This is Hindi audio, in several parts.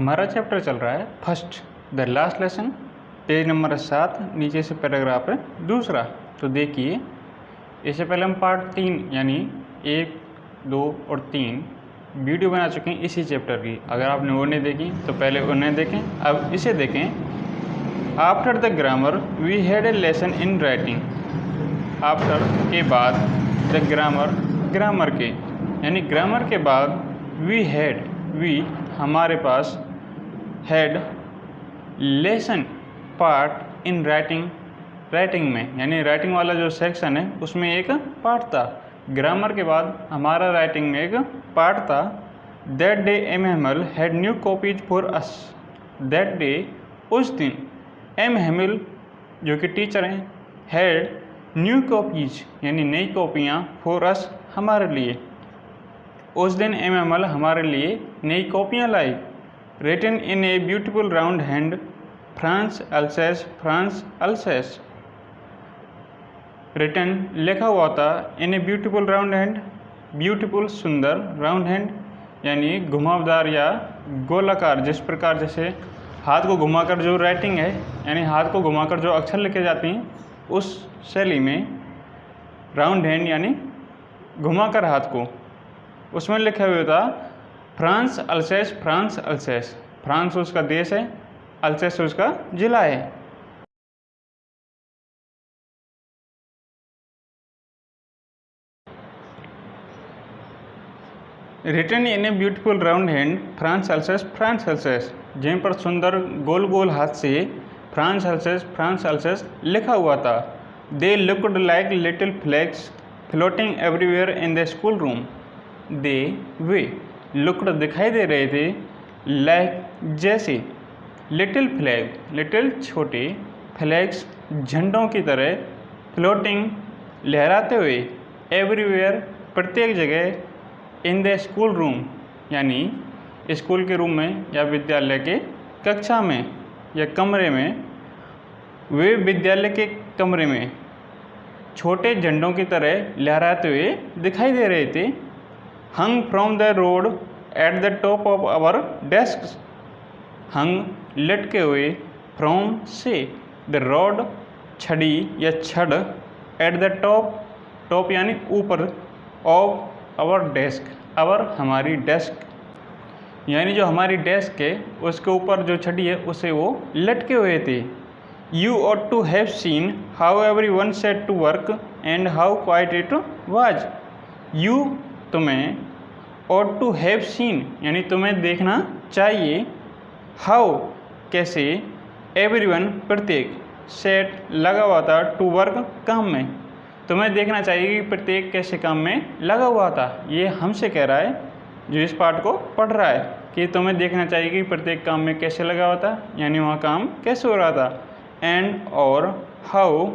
हमारा चैप्टर चल रहा है first the last lesson, page number 7, नीचे से पैराग्राफ है दूसरा। तो देखिए, इससे पहले हम पार्ट 3 यानी 1, 2 और 3 वीडियो बना चुके हैं इसी चैप्टर की। अगर आपने वो नहीं देखी तो पहले उन्हें देखें, अब इसे देखें। After the grammar we had a lesson in writing. After के बाद, द ग्रामर ग्रामर के यानी ग्रामर के बाद, वी हैड वी हमारे पास, had lesson part in writing writing में यानी राइटिंग वाला जो सेक्शन है उसमें एक पार्ट था। ग्रामर के बाद हमारा राइटिंग में एक पार्ट था। That day M Hamel had new copies for us. That day उस दिन, एम हेमिल जो कि टीचर हैं, हैड न्यू कॉपीज यानी नई कॉपियाँ, फॉर अस हमारे लिए। उस दिन एम हेमिल हमारे लिए नई कॉपियाँ लाई। Written in a beautiful round hand, France Alsace, France Alsace. Written लिखा हुआ था, in a beautiful round hand, beautiful सुंदर, राउंड हैंड यानी घुमावदार या गोलाकार, जिस प्रकार जैसे हाथ को घुमाकर जो राइटिंग है यानी हाथ को घुमाकर जो अक्षर लिखे जाती हैं उस शैली में राउंड हैंड यानी घुमाकर हाथ को, उसमें लिखा हुआ था France Alsace, France Alsace. France उसका देश है, अल्सेस उसका जिला है। Written in a beautiful round hand, France Alsace, France Alsace. जिन पर सुंदर गोल गोल हाथ से फ्रांस अल्सेस, फ्रांस अल्सेस लिखा हुआ था। They looked like little flags floating everywhere in the school room. They way looked दिखाई दे रहे थे, लाइक जैसे, लिटिल फ्लैग लिटिल छोटे, फ्लैग्स झंडों की तरह, फ्लोटिंग लहराते हुए, एवरीवेयर प्रत्येक जगह, इन द स्कूल रूम यानी स्कूल के रूम में या विद्यालय के कक्षा में या कमरे में। वे विद्यालय के कमरे में छोटे झंडों की तरह लहराते हुए दिखाई दे रहे थे। Hung from the rod at the top of our desk. Hung लटके हुए, फ्रॉम से, द रोड छड़ी या छड़, एट द टॉप टॉप यानी ऊपर, ऑफ आवर डेस्क, आवर हमारी डेस्क यानी जो हमारी डेस्क है उसके ऊपर जो छड़ी है उसे वो लटके हुए थे। You ought to have seen how every one set to work and how quiet it was. You तुम्हें, ऑट टू हैव सीन यानी तुम्हें देखना चाहिए, हाउ कैसे, एवरीवन प्रत्येक, सेट लगा हुआ था, टू वर्क काम में। तुम्हें देखना चाहिए कि प्रत्येक कैसे काम में लगा हुआ था। ये हमसे कह रहा है जो इस पार्ट को पढ़ रहा है कि तुम्हें देखना चाहिए कि प्रत्येक काम में कैसे लगा हुआ था यानी वहाँ काम कैसे हो रहा था। एंड और हाउ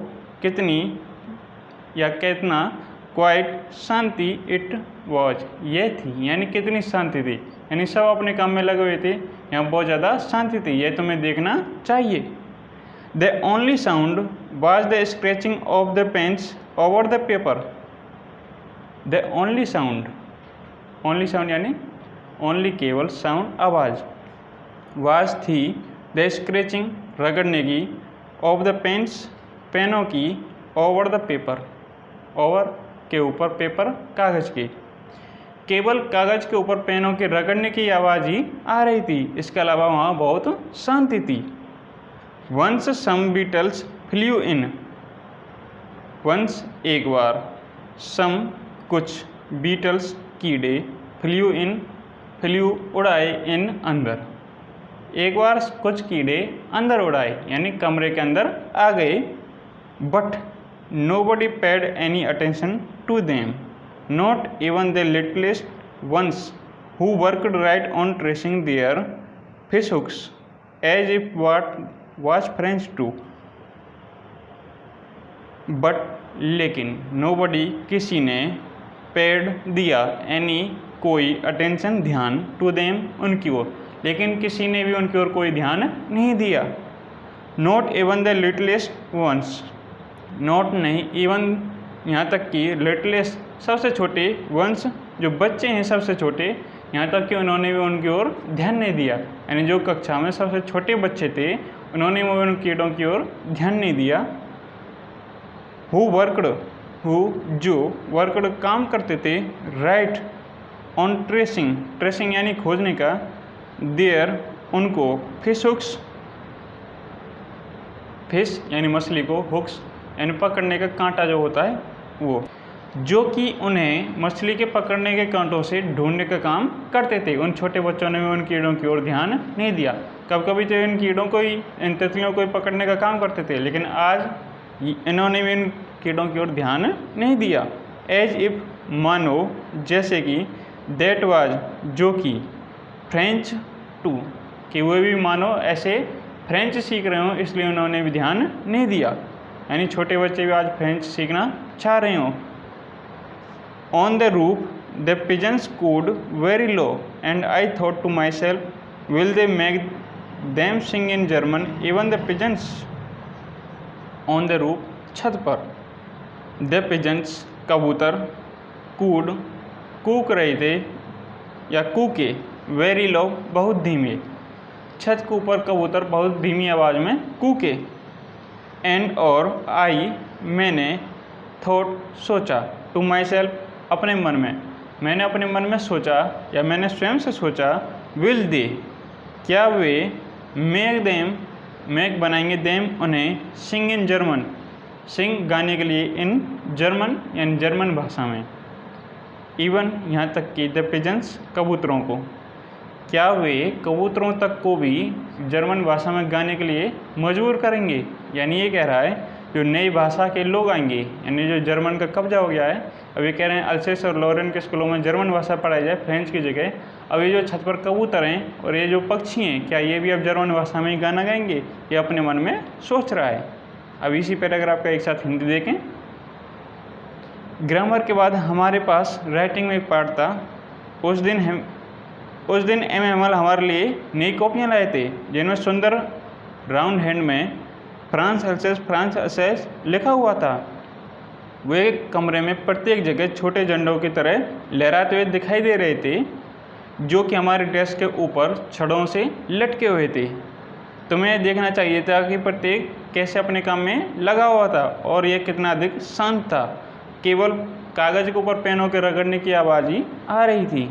कितनी या कितना, क्वाइट शांति, इट वॉज ये थी यानी कितनी शांति थी यानी सब अपने काम में लगे हुए थे, यहाँ बहुत ज़्यादा शांति थी, ये तुम्हें देखना चाहिए। The only sound was the scratching of the pens over the paper. The only sound यानी ओनली केवल, साउंड आवाज़, वाज थी, द स्क्रैचिंग रगड़ने की, ऑफ द पेन्स पेनों की, ओवर द पेपर ओवर के ऊपर, पेपर कागज़ के, केवल कागज़ के ऊपर पेनों के रगड़ने की आवाज़ ही आ रही थी, इसके अलावा वहाँ बहुत शांति थी। वंस सम बीटल्स फ्ल्यू इन। वंस एक बार, सम कुछ, बीटल्स कीड़े, फ्ल्यू इन फ्ल्यू उड़ाए, इन अंदर, एक बार कुछ कीड़े अंदर उड़ाए यानी कमरे के अंदर आ गए। But nobody paid any attention to them, not even the littlest ones who worked right on tracing their fish hooks, as if what was French too. But लेकिन nobody किसी ने, paid दिया, any कोई, attention ध्यान, to them उनकी ओर, लेकिन किसी ने भी उनकी ओर कोई ध्यान नहीं दिया। Not even the littlest ones, not नहीं, इवन यहाँ तक कि लिटलेस्ट सबसे छोटे, वंस जो बच्चे हैं सबसे छोटे, यहाँ तक कि उन्होंने भी उनकी ओर ध्यान नहीं दिया। यानी जो कक्षा में सबसे छोटे बच्चे थे उन्होंने भी उन कीड़ों की ओर ध्यान नहीं दिया। जो वर्कड काम करते थे, राइट ऑन ट्रेसिंग यानी खोजने का, देयर उनको, फिश यानी मछली को, हुक्स यानी पकड़ने का कांटा जो होता है वो, जो कि उन्हें मछली के पकड़ने के कांटों से ढूंढने का काम करते थे। उन छोटे बच्चों ने भी उन कीड़ों की ओर ध्यान नहीं दिया। कभी तो इन कीड़ों को ही, इन तितलियों को ही पकड़ने का काम करते थे, लेकिन आज इन्होंने भी इन कीड़ों की ओर ध्यान नहीं दिया। एज इफ मानो जैसे कि, दैट वाज जो कि, फ्रेंच टू कि वे भी मानो ऐसे फ्रेंच सीख रहे हों, इसलिए उन्होंने भी ध्यान नहीं दिया। यानी छोटे बच्चे भी आज फ्रेंच सीखना चाह रहे हों। On the roof the pigeons cooed very low and I thought to myself, will they make them sing in German even the pigeons. On the roof छत पर, द पिजन्स कबूतर, कूड कूक रहे थे या कूके, वेरी लो बहुत धीमे, छत के ऊपर कबूतर बहुत धीमी आवाज़ में कूके। एंड और आई मैंने, थॉट सोचा, टू माई सेल्फ अपने मन में, मैंने अपने मन में सोचा या मैंने स्वयं से सोचा, विल दे क्या वे, मेक बनाएंगे, देम उन्हें, सिंग इन जर्मन सिंग गाने के लिए, इन जर्मन यानी जर्मन भाषा में, इवन यहाँ तक कि द पिजन्स कबूतरों को, क्या वे कबूतरों तक को भी जर्मन भाषा में गाने के लिए मजबूर करेंगे। यानी ये कह रहा है जो नई भाषा के लोग आएंगे, यानी जो जर्मन का कब्जा हो गया है, अब ये कह रहे हैं अल्सेस और लॉरेन के स्कूलों में जर्मन भाषा पढ़ाई जाए फ्रेंच की जगह। अब ये जो छत पर कबूतर हैं और ये जो पक्षी हैं, क्या ये भी अब जर्मन भाषा में ही गाना गाएंगे, ये अपने मन में सोच रहा है। अब इसी पैराग्राफ का एक साथ हिंदी देखें। ग्रामर के बाद हमारे पास राइटिंग में एक पार्ट था। उस दिन एमएमएल हमारे लिए नई कॉपियाँ लाए थे, जिनमें सुंदर राउंड हैंड में फ्रांस अल्सेस लिखा हुआ था। वे कमरे में प्रत्येक जगह छोटे झंडों की तरह लहराते हुए दिखाई दे रहे थे, जो कि हमारे डेस्क के ऊपर छड़ों से लटके हुए थे। तुम्हें देखना चाहिए था कि प्रत्येक कैसे अपने काम में लगा हुआ था और यह कितना अधिक शांत था। केवल कागज़ के ऊपर पेनों के रगड़ने की आवाज़ ही आ रही थी।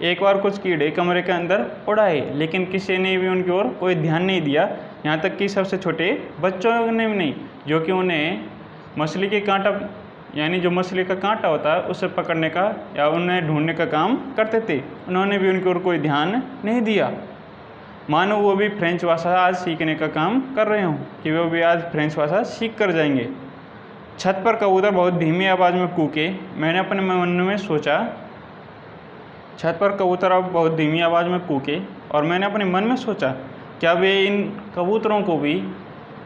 एक बार कुछ कीड़े कमरे के अंदर उड़ाए, लेकिन किसी ने भी उनकी ओर कोई ध्यान नहीं दिया, यहाँ तक कि सबसे छोटे बच्चों ने भी नहीं, जो कि उन्हें मछली के कांटा यानी जो मछली का कांटा होता है उसे पकड़ने का या उन्हें ढूंढने का काम करते थे, उन्होंने भी उनकी ओर कोई ध्यान नहीं दिया। मानो वो भी फ्रेंच भाषा आज सीखने का काम कर रहे हों कि वो भी आज फ्रेंच भाषा सीख कर जाएंगे। छत पर कबूतर बहुत धीमी आवाज़ में कूके। मैंने अपने मन में सोचा, छत पर कबूतर अब बहुत धीमी आवाज़ में कूके और मैंने अपने मन में सोचा, क्या वे इन कबूतरों को भी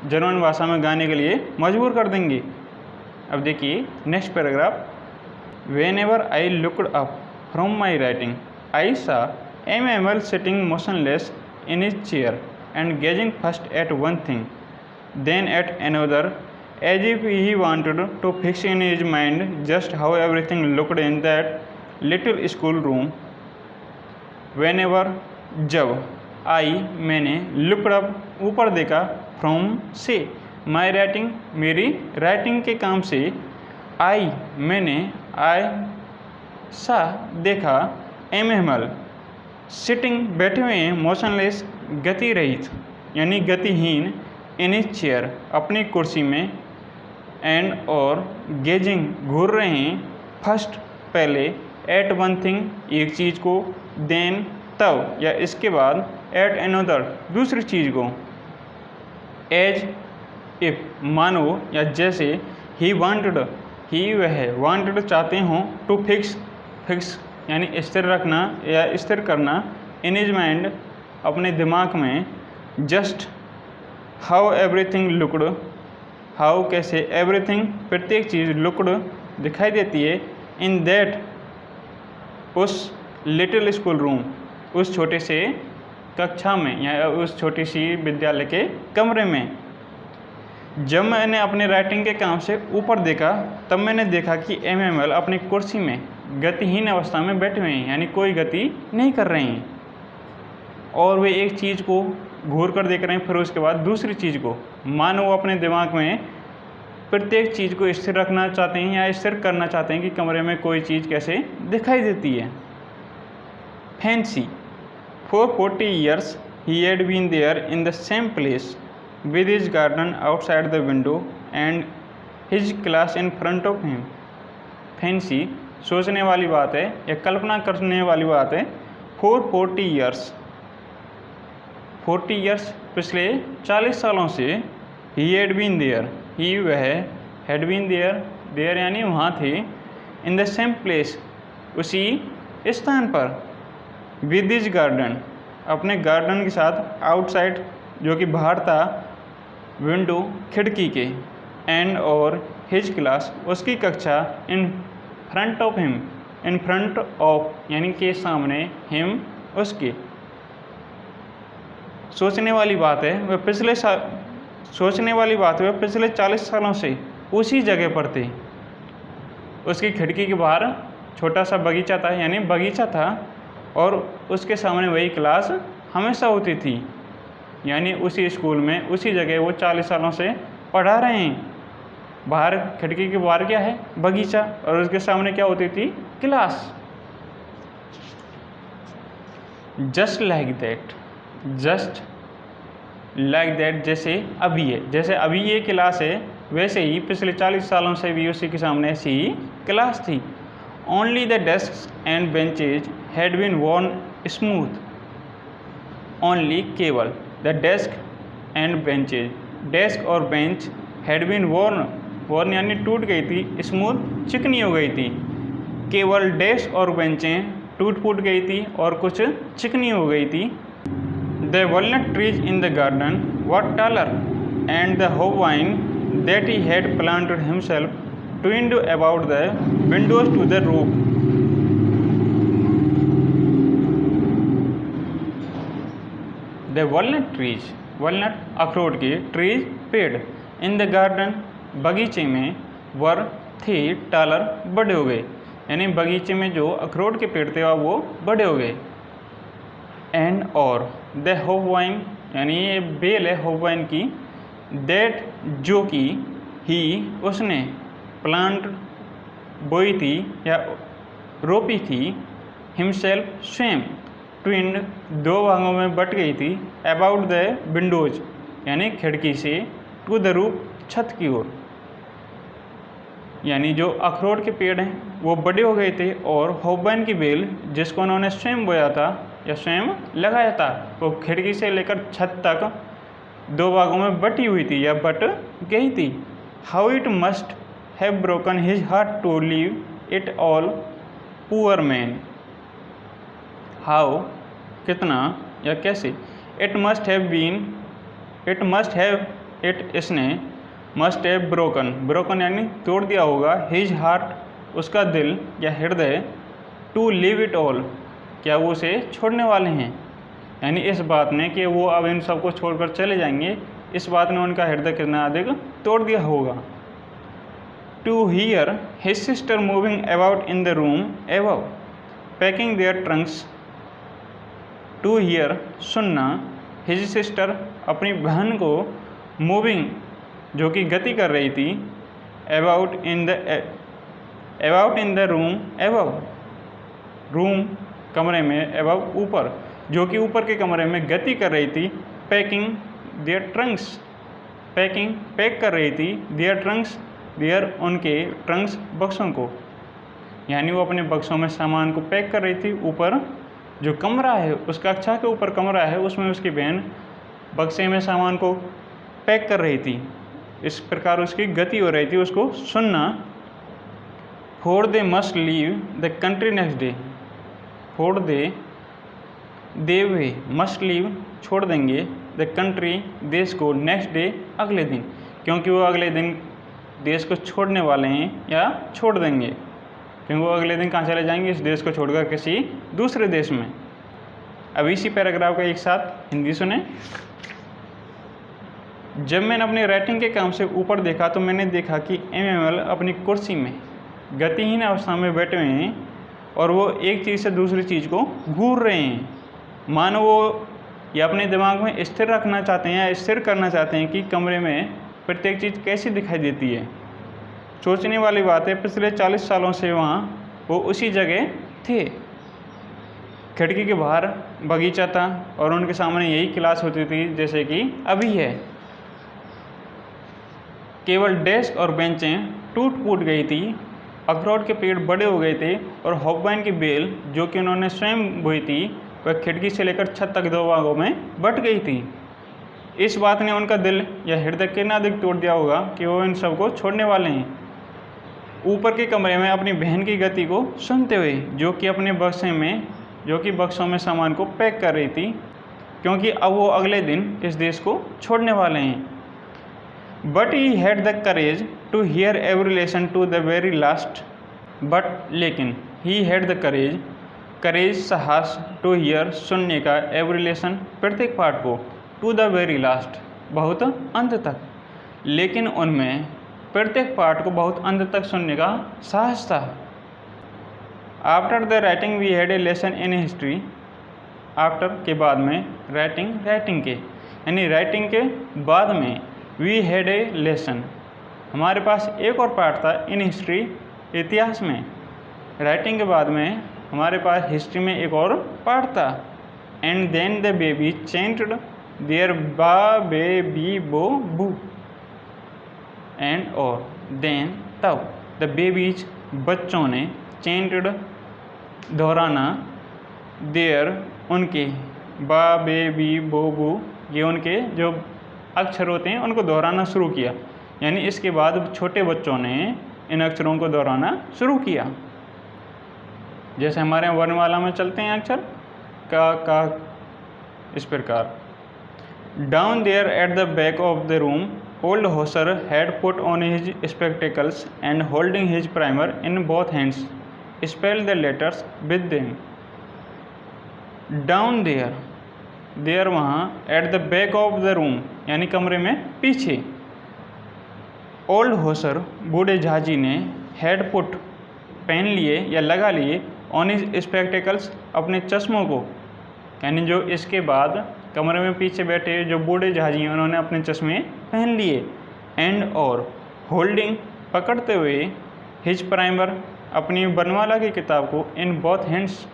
जर्मन भाषा में गाने के लिए मजबूर कर देंगे। अब देखिए next paragraph. Whenever I looked up from my writing I saw M Hamel sitting motionless in his chair and gazing first at one thing, then at another, as if he wanted to fix in his mind just how everything looked in that little school room. Whenever, जब, I मैंने, looked up ऊपर देखा, from से, my writing मेरी राइटिंग के काम से, I मैंने, I सा देखा, एमएमएल सिटिंग बैठे हुए हैं, मोशनलेस गति रहित यानी गतिहीन, इन हिज चेयर अपनी कुर्सी में, एंड और गेजिंग घूर रहे हैं, फर्स्ट पहले, एट वन थिंग एक चीज़ को, देन तब या इसके बाद, एट अनदर दूसरी चीज़ को, एज इफ मानो या जैसे, ही वांटेड ही वह वांटेड चाहते हों, टू फिक्स यानी स्थिर रखना या स्थिर करना, इन हिज माइंड अपने दिमाग में, just how everything looked how कैसे, एवरीथिंग प्रत्येक चीज़, लुकड दिखाई देती है, इन दैट उस लिटिल स्कूल रूम उस छोटे से कक्षा में या उस छोटी सी विद्यालय के कमरे में। जब मैंने अपने राइटिंग के काम से ऊपर देखा तब मैंने देखा कि एमएमएल अपनी कुर्सी में गतिहीन अवस्था में बैठे हुए हैं, यानी कोई गति नहीं कर रहे हैं, और वे एक चीज़ को घूर कर देख रहे हैं, फिर उसके बाद दूसरी चीज़ को। मानो वो अपने दिमाग में प्रत्येक चीज़ को स्थिर रखना चाहते हैं या स्थिर करना चाहते हैं कि कमरे में कोई चीज़ कैसे दिखाई देती है। Fancy, for 40 years he had been there in the same place with his garden outside the window and his class in front of him. Fancy सोचने वाली बात है या कल्पना करने वाली बात है। for 40 years, 40 years पिछले 40 सालों से, he had been there, he वह, had been there, there यानी वहाँ थे, in the same place उसी स्थान पर, with his garden अपने गार्डन के साथ, आउटसाइड जो कि बाहर था, विंडो खिड़की के, एंड और हिज क्लास उसकी कक्षा, in front of him, in front of यानी के सामने, हिम उसके। सोचने वाली बात है वह पिछले 40 सालों से उसी जगह पर थे। उसकी खिड़की के बाहर छोटा सा बगीचा था, यानी बगीचा था, और उसके सामने वही क्लास हमेशा होती थी, यानी उसी स्कूल में उसी जगह वो 40 सालों से पढ़ा रहे हैं। बाहर खिड़की के बाहर क्या है? बगीचा, और उसके सामने क्या होती थी? Class. Just like that, just like that जैसे अभी है, जैसे अभी ये क्लास है वैसे ही पिछले 40 सालों से भी उसी के सामने ऐसी ही क्लास थी। Only the desks and benches had been worn smooth. Only केवल the desk and benches, desk और bench had been worn यानी टूट गई थी, smooth चिकनी हो गई थी। केवल डेस्क और बेंचें टूट फूट गई थी और कुछ चिकनी हो गई थी। The walnut trees in the garden were taller, and the hawvine that he had planted himself twined about the windows to the roof. The walnut trees, walnut अखरोट के, trees पेड़, in the garden बगीचे में, were थे, taller बड़े हो गए, यानी बगीचे में जो अखरोट के पेड़ थे वो बड़े हो गए। and और the hawvine यानी ये बेल है hawvine की, that जो कि ही उसने प्लांट बोई थी या रोपी थी, हिमसेल्फ स्वयं, ट्विंड दो भागों में बट गई थी, अबाउट द विंडोज यानी खिड़की से, टू द रूफ छत की ओर, यानी जो अखरोट के पेड़ हैं वो बड़े हो गए थे, और हॉबन की बेल जिसको उन्होंने स्वयं बोया था या स्वयं लगाया था वो खिड़की से लेकर छत तक दो भागों में बटी हुई थी या बट गई थी। How it must have broken his heart to leave it all, poor man. How कितना या कैसे, it must have been, it must have, it इसने, मस्ट हैव ब्रोकन, ब्रोकन यानी तोड़ दिया होगा, हिज हार्ट उसका दिल या हृदय, टू लीव इट ऑल क्या वो उसे छोड़ने वाले हैं, यानी इस बात ने कि वो अब इन सबको छोड़कर चले जाएंगे, इस बात ने उनका हृदय कितना अधिक तोड़ दिया होगा। To hear his sister moving about in the room above, packing their trunks, to hear सुनना, हिज सिस्टर अपनी बहन को, मूविंग जो कि गति कर रही थी, about in the room above room कमरे में, अबव ऊपर जो कि ऊपर के कमरे में गति कर रही थी, packing their trunks packing pack कर रही थी, देयर ट्रंक्स देयर उनके ट्रंक्स बक्सों को, यानी वो अपने बक्सों में सामान को पैक कर रही थी। ऊपर जो कमरा है उस कक्षा के ऊपर कमरा है उसमें उसकी बहन बक्से में सामान को पैक कर रही थी, इस प्रकार उसकी गति हो रही थी, उसको सुनना। Four they must leave the country next day, four they we must leave छोड़ देंगे, द कंट्री देश को, नेक्स्ट डे अगले दिन, क्योंकि वो अगले दिन देश को छोड़ने वाले हैं या छोड़ देंगे, क्योंकि वो अगले दिन कहाँ चले जाएंगे, इस देश को छोड़कर किसी दूसरे देश में। अब इसी पैराग्राफ का एक साथ हिंदी सुने। जब मैंने अपनी राइटिंग के काम से ऊपर देखा तो मैंने देखा कि एमएमएल अपनी कुर्सी में गतिहीन अवस्था में बैठे हुए हैं, और वो एक चीज़ से दूसरी चीज़ को घूर रहे हैं। मानो वो ये अपने दिमाग में स्थिर रखना चाहते हैं या स्थिर करना चाहते हैं कि कमरे में प्रत्येक चीज़ कैसी दिखाई देती है। सोचने वाली बात है, पिछले 40 सालों से वहाँ वो उसी जगह थे। खिड़की के बाहर बगीचा था और उनके सामने यही क्लास होती थी जैसे कि अभी है। केवल डेस्क और बेंचें टूट फूट गई थी, अखरोट के पेड़ बड़े हो गए थे और हॉपवाइन की बेल जो कि उन्होंने स्वयं बोई थी वह खिड़की से लेकर छत तक 2 भागों में बट गई थी। इस बात ने उनका दिल या हृदय कितना अधिक तोड़ दिया होगा कि वो इन सबको छोड़ने वाले हैं। ऊपर के कमरे में अपनी बहन की गति को सुनते हुए जो कि बक्सों में सामान को पैक कर रही थी, क्योंकि अब वो अगले दिन इस देश को छोड़ने वाले हैं। But he had the courage to hear every lesson to the very last. लेकिन ही हैड द करेज साहस टू हियर सुनने का एवरी लेसन प्रत्येक पाठ को टू द वेरी लास्ट बहुत अंत तक। लेकिन उनमें प्रत्येक पाठ को बहुत अंत तक सुनने का साहस था। After the writing we had a lesson in history. After के बाद में राइटिंग के यानी राइटिंग के बाद में वी हैड ए लेसन हमारे पास एक और पाठ था इन हिस्ट्री इतिहास में। राइटिंग के बाद में हमारे पास हिस्ट्री में एक और पाठ था। And then the baby chanted their ba be bi bo bu. And और देन तब द बेबीज बच्चों ने चेंटेड दोहराना देयर उनके बा बेबी बो बू ये उनके जो अक्षर होते हैं उनको दोहराना शुरू किया। यानी इसके बाद छोटे बच्चों ने इन अक्षरों को दोहराना शुरू किया। जैसे हमारे यहाँ वर्णमाला में चलते हैं अक्षर का इस प्रकार। Down there at the back of the room old Hauser had put on his spectacles and holding his primer in both hands spell the letters with them. Down there वहाँ at the back of the room यानी कमरे में पीछे। ओल्ड होसर बूढ़े झाजी ने हैड पुट पहन लिए या लगा लिए ऑन हिज स्पेक्टिकल्स अपने चश्मों को। यानी जो इसके बाद कमरे में पीछे बैठे जो बूढ़े झाजी हैं उन्होंने अपने चश्मे पहन लिए। एंड और होल्डिंग पकड़ते हुए हिज प्राइमर अपनी वर्णमाला की किताब को इन बोथ हैंड्स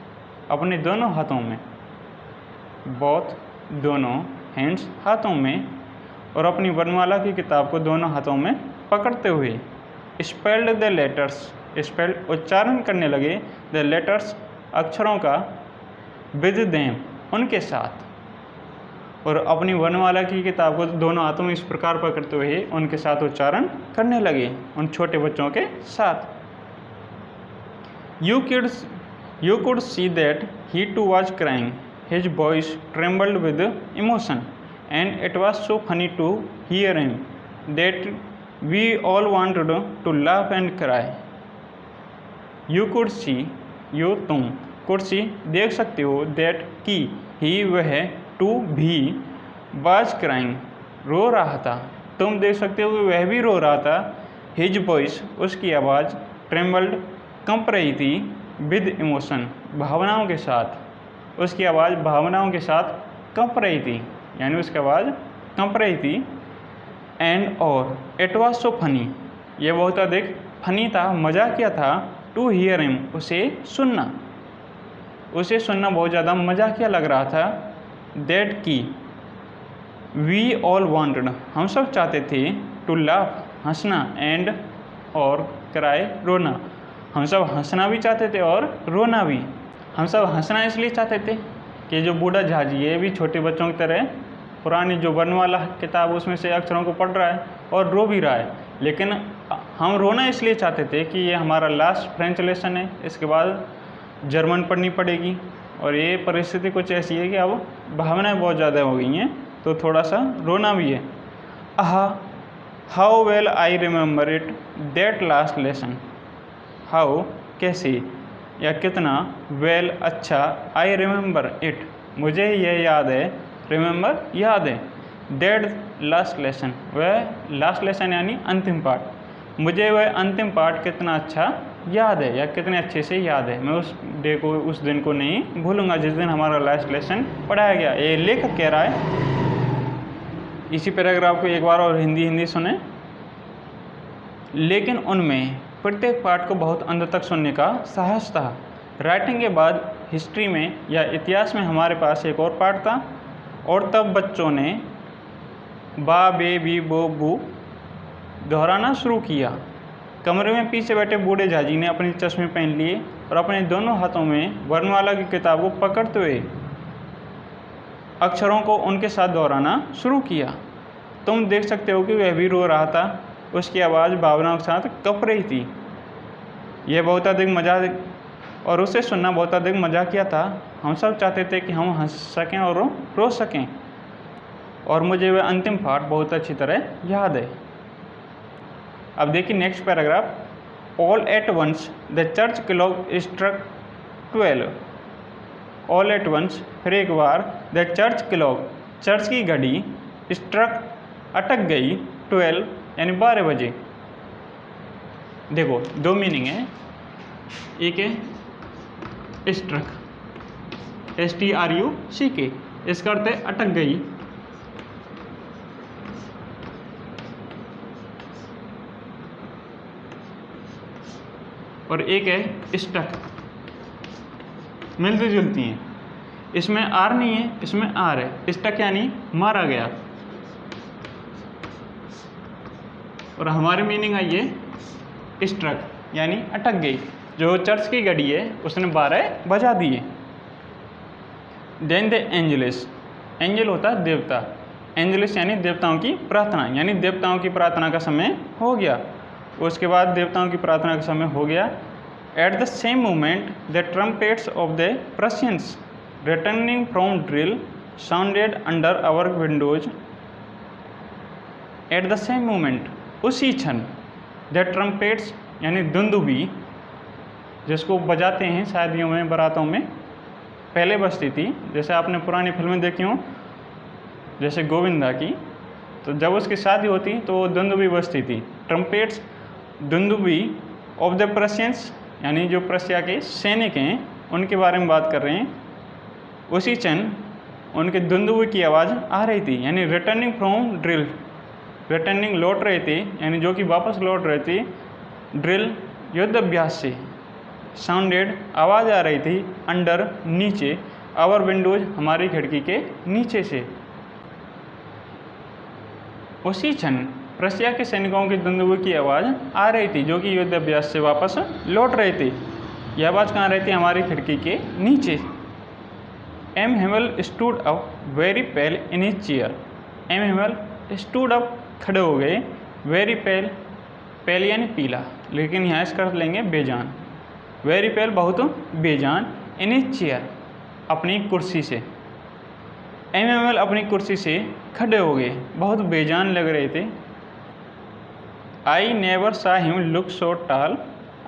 अपने दोनों हाथों में। बोथ दोनों हैंड्स हाथों में और अपनी वर्णमाला की किताब को दोनों हाथों में पकड़ते हुए स्पेल्ड द लेटर्स स्पेल्ड उच्चारण करने लगे द लेटर्स अक्षरों का विद देम उनके साथ। और अपनी वर्णमाला की किताब को दोनों हाथों में इस प्रकार पकड़ते हुए उनके साथ उच्चारण करने लगे उन छोटे बच्चों के साथ। You could see that he too was crying. His voice trembled with emotion, and it was so funny to hear him that we all wanted to laugh and cry. You could see, तुम could see देख सकते हो that कि he वह to भी was crying रो रहा था। तुम देख सकते हो कि वह भी रो रहा था। His voice उसकी आवाज़ trembled कंप रही थी with emotion भावनाओं के साथ। उसकी आवाज़ भावनाओं के साथ कंप रही थी यानी उसकी आवाज़ कंप रही थी। एंड और इट वॉज सो फनी ये बहुत अधिक फनी था मजाकिया था। टू हियर हिम उसे सुनना बहुत ज़्यादा मजाकिया लग रहा था। दैट की वी ऑल वांटेड हम सब चाहते थे टू लाफ हंसना एंड और क्राई रोना। हम सब हंसना भी चाहते थे और रोना भी। हम सब हंसना इसलिए चाहते थे कि जो बूढ़ा झाजी ये भी छोटे बच्चों की तरह पुरानी जो वर्णमाला किताब उसमें से अक्षरों को पढ़ रहा है और रो भी रहा है। लेकिन हम रोना इसलिए चाहते थे कि ये हमारा लास्ट फ्रेंच लेसन है, इसके बाद जर्मन पढ़नी पड़ेगी और ये परिस्थिति कुछ ऐसी है कि अब भावनाएं बहुत ज़्यादा हो गई हैं तो थोड़ा सा रोना भी है। How well I remember it that last lesson. How कैसे या कितना वेल अच्छा आई रिमेंबर इट मुझे यह याद है। रिमेंबर याद है। दैट लास्ट लेसन वह लास्ट लेसन यानी अंतिम पाठ मुझे वह अंतिम पाठ कितना अच्छा याद है या कितने अच्छे से याद है। मैं उस दिन को नहीं भूलूंगा जिस दिन हमारा लास्ट लेसन पढ़ाया गया। ये लेखक कह रहा है। इसी पैराग्राफ को एक बार और हिंदी सुने। लेकिन उनमें प्रत्येक पाठ को बहुत अंत तक सुनने का साहस था। राइटिंग के बाद हिस्ट्री में या इतिहास में हमारे पास एक और पाठ था, और तब बच्चों ने बा बे बी बो बू दोहराना शुरू किया। कमरे में पीछे बैठे बूढ़े झाजी ने अपने चश्मे पहन लिए और अपने दोनों हाथों में वर्णमाला की किताब को पकड़ते हुए अक्षरों को उनके साथ दोहराना शुरू किया। तुम देख सकते हो कि वह भी रो रहा था। उसकी आवाज़ भावनाओं के साथ कँप रही थी। यह बहुत अधिक मजाक और उसे सुनना बहुत अधिक मजाकिया था। हम सब चाहते थे कि हम हंस सकें और रो सकें, और मुझे वह अंतिम पाठ बहुत अच्छी तरह याद है। अब देखिए next paragraph. All at once the church clock struck 12। All at once, फिर एक बार, द चर्च क्लॉक, चर्च की घड़ी, स्ट्रक, अटक गई, 12 यानी 12 बजे। देखो दो मीनिंग है। एक है स्ट्रक, STRUCK, इसका अर्थ है अटक गई। और एक है स्टक, मिलती जुलती हैं। इसमें आर नहीं है, इसमें आर है। स्टक यानी मारा गया। और हमारी मीनिंग आई है स्ट्रक यानी अटक गई। जो चर्च की घड़ी है उसने 12 बजा दिए। देन द एंजलिस, एंजल होता है देवता, एंजलिस यानी देवताओं की प्रार्थना, यानी देवताओं की प्रार्थना का समय हो गया। उसके बाद देवताओं की प्रार्थना का समय हो गया। At the same moment the trumpets of the Prussians returning from drill sounded under our windows. At the same moment, उसी क्षण, द ट्रम्पेट्स यानी दुंदुबी, जिसको बजाते हैं शादियों में, बारातों में, पहले बजती थी। जैसे आपने पुरानी फिल्में देखी हों, जैसे गोविंदा की, तो जब उसकी शादी होती तो दुंदुबी बजती थी। Trumpets, Dundubhi of the Prussians यानी जो प्रशिया के सैनिक हैं उनके बारे में बात कर रहे हैं। उसी क्षण उनके दुंदुबी की आवाज़ आ रही थी, यानी रिटर्निंग फ्रॉम ड्रिल, रिटर्निंग लौट रहे थे, यानी जो कि वापस लौट रहे थे ड्रिल युद्ध अभ्यास से। साउंडेड, आवाज़ आ रही थी, अंडर, नीचे, आवर विंडोज, हमारी खिड़की के नीचे से। उसी क्षण प्रशिया के सैनिकों की दुंदुबी की आवाज़ आ रही थी, जो कि युद्ध अभ्यास से वापस लौट रहे थे। यह आवाज़ कहाँ रही थी? हमारी खिड़की के नीचे। M Hamel stood up very pale in his chair. M Hamel stood up, खड़े हो गए, वेरी पेल, पेल यानी पीला, लेकिन यहाँ इसका अर्थ लेंगे बेजान। वेरी पेल, बहुत बेजान, इन हिज चेयर, अपनी कुर्सी से। एम हेमल अपनी कुर्सी से खड़े हो गए, बहुत बेजान लग रहे थे। आई नेवर सा हिम लुक सो टाल।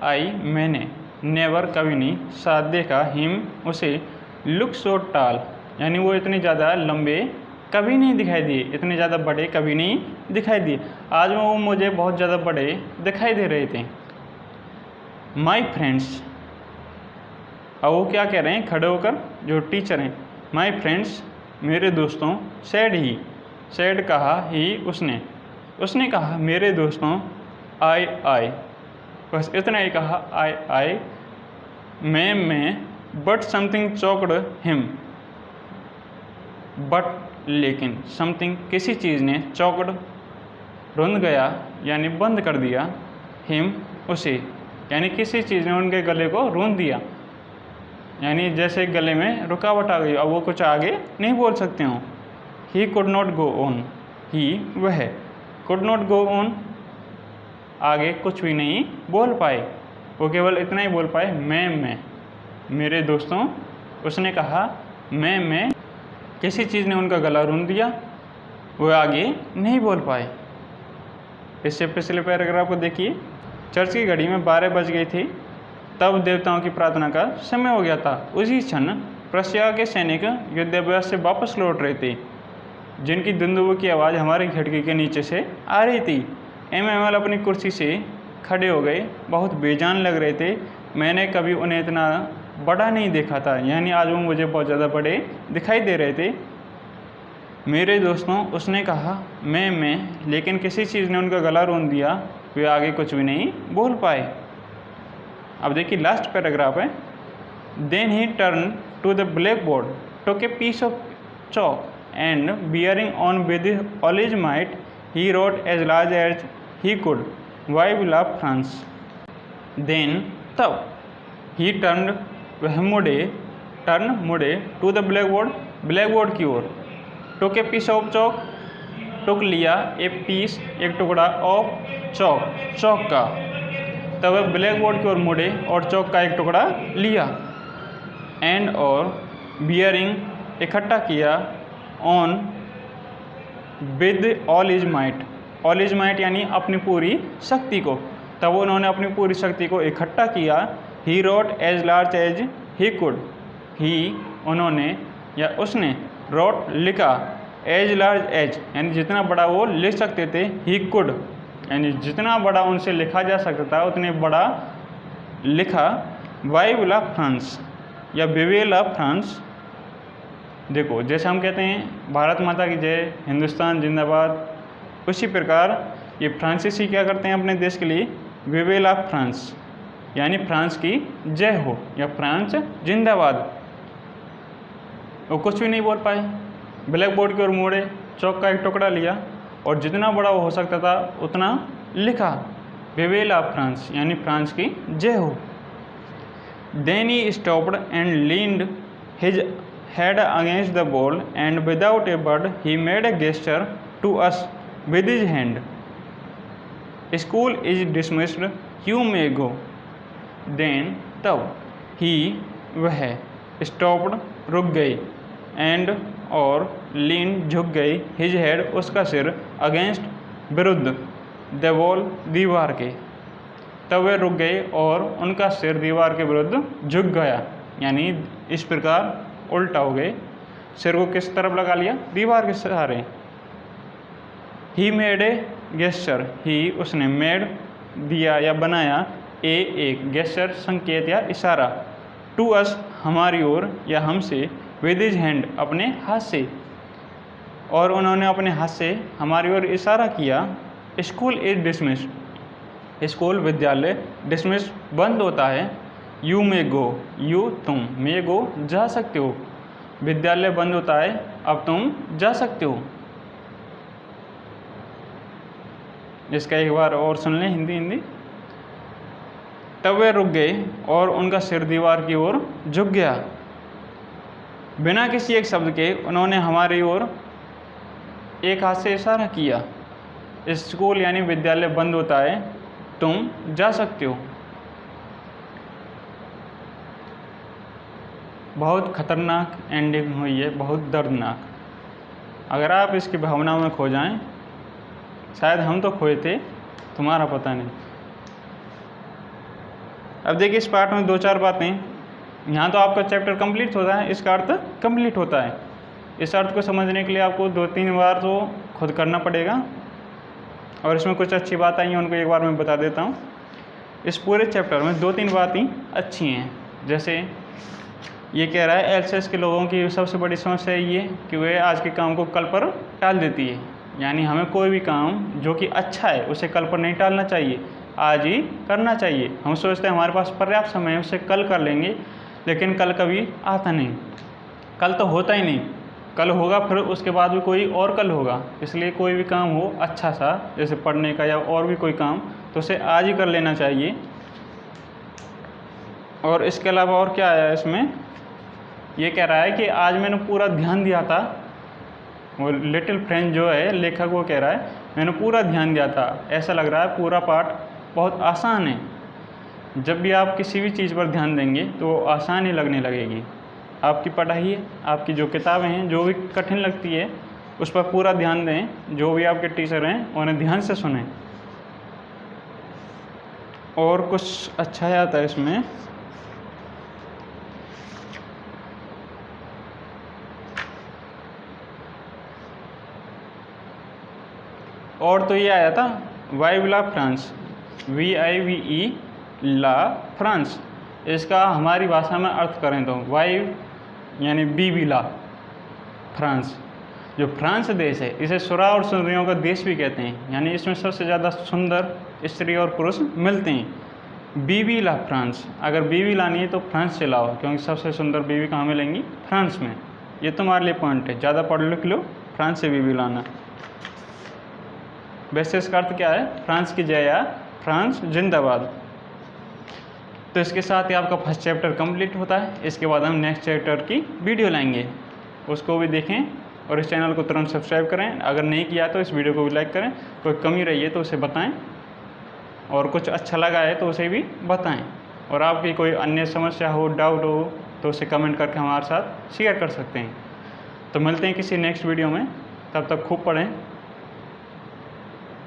आई, मैंने, नेवर, कभी नहीं, सा, देखा, हिम, उसे, लुक सो टाल यानी वो इतने ज़्यादा लंबे कभी नहीं दिखाई दिए, इतने ज़्यादा बड़े कभी नहीं दिखाई दिए। आज वो मुझे बहुत ज़्यादा बड़े दिखाई दे रहे थे। माई फ्रेंड्स, अब वो क्या कह रहे हैं खड़े होकर, जो टीचर हैं, माई फ्रेंड्स, मेरे दोस्तों, सैड ही, सैड कहा, ही, उसने कहा, मेरे दोस्तों, आई, बस इतना ही कहा, आई, मैं, बट समथिंग चौकड हिम, बट, लेकिन, समथिंग, किसी चीज़ ने, चौकड, रुंध गया यानी बंद कर दिया, हिम, उसे, यानी किसी चीज़ ने उनके गले को रूंध दिया, यानी जैसे गले में रुकावट आ गई, अब वो कुछ आगे नहीं बोल सकते हों। He could not go on, he, वह, कुड नॉट गो ऑन, आगे कुछ भी नहीं बोल पाए, वो केवल इतना ही बोल पाए, मैं, मेरे दोस्तों, उसने कहा, मैं, किसी चीज़ ने उनका गला रूंध दिया, वो आगे नहीं बोल पाए। इससे पिछले पैराग्राफ को देखिए। चर्च की घड़ी में 12 बज गई थी, तब देवताओं की प्रार्थना का समय हो गया था। उसी क्षण प्रशिया के सैनिक युद्धाभ्यास से वापस लौट रहे थे, जिनकी दुंदुबी की आवाज़ हमारी खिड़की के नीचे से आ रही थी। एम अपनी कुर्सी से खड़े हो गए, बहुत बेजान लग रहे थे। मैंने कभी उन्हें इतना बड़ा नहीं देखा था, यानी आज वो मुझे बहुत ज़्यादा बड़े दिखाई दे रहे थे। मेरे दोस्तों, उसने कहा मैं, लेकिन किसी चीज़ ने उनका गला रोन दिया, वे आगे कुछ भी नहीं बोल पाए। अब देखिए लास्ट पैराग्राफ है। Then he turn to the blackboard, took a piece of chalk and bearing on with all his might he wrote as large as he could, Vive la France. Then तब he turned, वह मुड़े to the blackboard की ओर, took a piece of chalk, टुक लिया, ए पीस एक टुकड़ा, ऑफ चौक का, तब वह ब्लैक बोर्ड की ओर मुड़े और चौक का एक टुकड़ा लिया, एंड और बियरिंग इकट्ठा किया, on with all is might यानी अपनी पूरी शक्ति को, तब उन्होंने अपनी पूरी शक्ति को इकट्ठा किया। He wrote as large as he could, he उन्होंने या उसने, रोट लिखा, एज लार्ज एज यानी जितना बड़ा वो लिख सकते थे, ही कुड यानी जितना बड़ा उनसे लिखा जा सकता था उतने बड़ा लिखा, वाइव ला फ्रांस या विवे ला फ्रांस। देखो जैसे हम कहते हैं भारत माता की जय, हिंदुस्तान जिंदाबाद, उसी प्रकार ये फ्रांसीसी क्या करते हैं अपने देश के लिए, विवे ला फ्रांस यानी फ्रांस की जय हो या फ्रांस जिंदाबाद। वो कुछ भी नहीं बोल पाए, ब्लैक बोर्ड की ओर मोड़े, चौक का एक टुकड़ा लिया और जितना बड़ा वो हो सकता था उतना लिखा, विवे ला फ्रांस यानी फ्रांस की जय हो। Then he stopped and leaned his head against the wall and without a word he made a gesture to us with his hand. School is dismissed, you may go. Then तब he वह stopped रुक गई, and और leaned झुक गई, his head उसका सिर, against विरुद्ध, the wall दीवार के, तब वे रुक गए और उनका सिर दीवार के विरुद्ध झुक गया, यानी इस प्रकार उल्टा हो गए, सिर को किस तरफ लगा लिया, दीवार के सहारे। ही मेड ए गेस्चर, ही उसने, मेड दिया या बनाया, ए एक, गेस्चर संकेत या इशारा, टू अस हमारी ओर या हमसे, विद हिज हैंड अपने हाथ से, और उन्होंने अपने हाथ से हमारी ओर इशारा किया। स्कूल इज डिसमिस्ड, स्कूल विद्यालय, डिसमिस बंद होता है, यू मे गो, यू तुम, मे गो जा सकते हो, विद्यालय बंद होता है, अब तुम जा सकते हो। इसका एक बार और सुन लें हिंदी। तब वे रुक गए और उनका सिर दीवार की ओर झुक गया, बिना किसी एक शब्द के उन्होंने हमारी ओर एक हाथ से इशारा किया। स्कूल यानी विद्यालय बंद होता है, तुम जा सकते हो। बहुत खतरनाक एंडिंग हुई है, बहुत दर्दनाक। अगर आप इसकी भावनाओं में खो जाएं, शायद हम तो खोए थे, तुम्हारा पता नहीं। अब देखिए इस पार्ट में 2-4 बातें, यहाँ तो आपका चैप्टर कंप्लीट होता है, इसका अर्थ कंप्लीट होता है। इस अर्थ को समझने के लिए आपको 2-3 बार तो खुद करना पड़ेगा, और इसमें कुछ अच्छी बात आई हैं उनको एक बार मैं बता देता हूँ। इस पूरे चैप्टर में 2-3 बातें अच्छी हैं, जैसे ये कह रहा है एलसीएस के लोगों की सबसे बड़ी समस्या ये कि वे आज के काम को कल पर टाल देती है, यानी हमें कोई भी काम जो कि अच्छा है उसे कल पर नहीं टालना चाहिए, आज ही करना चाहिए। हम सोचते हैं हमारे पास पर्याप्त समय है, उसे कल कर लेंगे, लेकिन कल कभी आता नहीं, कल तो होता ही नहीं, कल होगा फिर उसके बाद भी कोई और कल होगा। इसलिए कोई भी काम हो अच्छा सा, जैसे पढ़ने का या और भी कोई काम, तो उसे आज ही कर लेना चाहिए। और इसके अलावा और क्या आया इसमें, ये कह रहा है कि आज मैंने पूरा ध्यान दिया था, वो लिटिल फ्रेंड जो है लेखक वो कह रहा है मैंने पूरा ध्यान दिया था, ऐसा लग रहा है पूरा पाठ बहुत आसान है। जब भी आप किसी भी चीज़ पर ध्यान देंगे तो वो आसान ही लगने लगेगी। आपकी पढ़ाई है, आपकी जो किताबें हैं, जो भी कठिन लगती है उस पर पूरा ध्यान दें, जो भी आपके टीचर हैं उन्हें ध्यान से सुनें। और कुछ अच्छा आता है इसमें, और तो ये आया था वाइव ला फ्रांस, VIVE ला फ्रांस। इसका हमारी भाषा में अर्थ करें तो वाइव यानी बीवी ला फ्रांस। जो फ्रांस देश है इसे सुरा और सुंदरियों का देश भी कहते हैं, यानी इसमें सबसे ज़्यादा सुंदर स्त्री और पुरुष मिलते हैं। बीवी ला फ्रांस, अगर बीवी लानी है तो फ्रांस से लाओ, क्योंकि सबसे सुंदर बीवी कहाँ मिलेंगी? फ्रांस में। ये तुम्हारे लिए पॉइंट है, ज़्यादा पढ़ लिख लो, फ्रांस से बीवी लाना। वैसे इसका अर्थ क्या है? फ्रांस की जय या फ्रांस जिंदाबाद। तो इसके साथ ही आपका फर्स्ट चैप्टर कंप्लीट होता है। इसके बाद हम नेक्स्ट चैप्टर की वीडियो लाएंगे, उसको भी देखें और इस चैनल को तुरंत सब्सक्राइब करें। अगर नहीं किया तो इस वीडियो को भी लाइक करें। कोई कमी रही है तो उसे बताएं, और कुछ अच्छा लगा है तो उसे भी बताएं। और आपकी कोई अन्य समस्या हो, डाउट हो, तो उसे कमेंट करके हमारे साथ शेयर कर सकते हैं। तो मिलते हैं किसी नेक्स्ट वीडियो में, तब तक खूब पढ़ें।